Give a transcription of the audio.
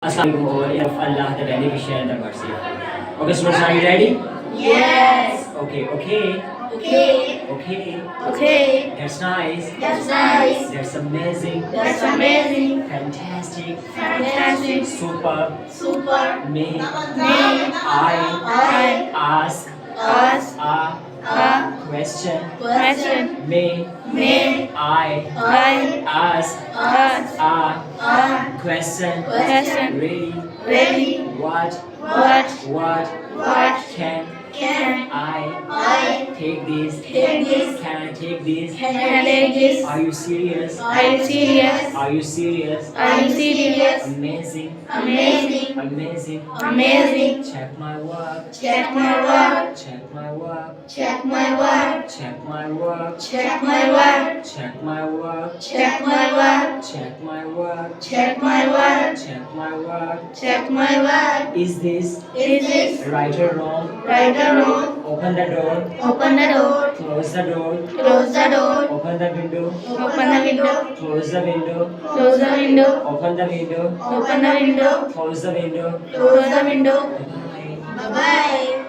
Assalamualaikum or of Allah the Beneficent the Merciful. Okay, students, are you ready? Yes. Okay, okay, Okay. okay. Okay. That's nice. That's nice. That's amazing. That's amazing. Fantastic. Fantastic. Super. Super. May I ask ask a question? question. May I I ask ask a question? question. Ready? What What can I take this? take this? Can I take this? Can I take this? Are you serious? Are you serious? Are you serious? Are you serious? Amazing. Amazing. Amazing. Amazing. Check my work. Check my work. Check my work. Check my work. Check my work. Check my work. Check my work. Check my work. Check my work. Check my work. Check my work. Check my work. Is this Is this right or wrong? right or wrong? Open the door. Open the door. Close the door. Close the door. Open the window. Open the window. Close the window. Close the window. Open the window. Open the window. Close the window. Close the window. Bye. Bye bye.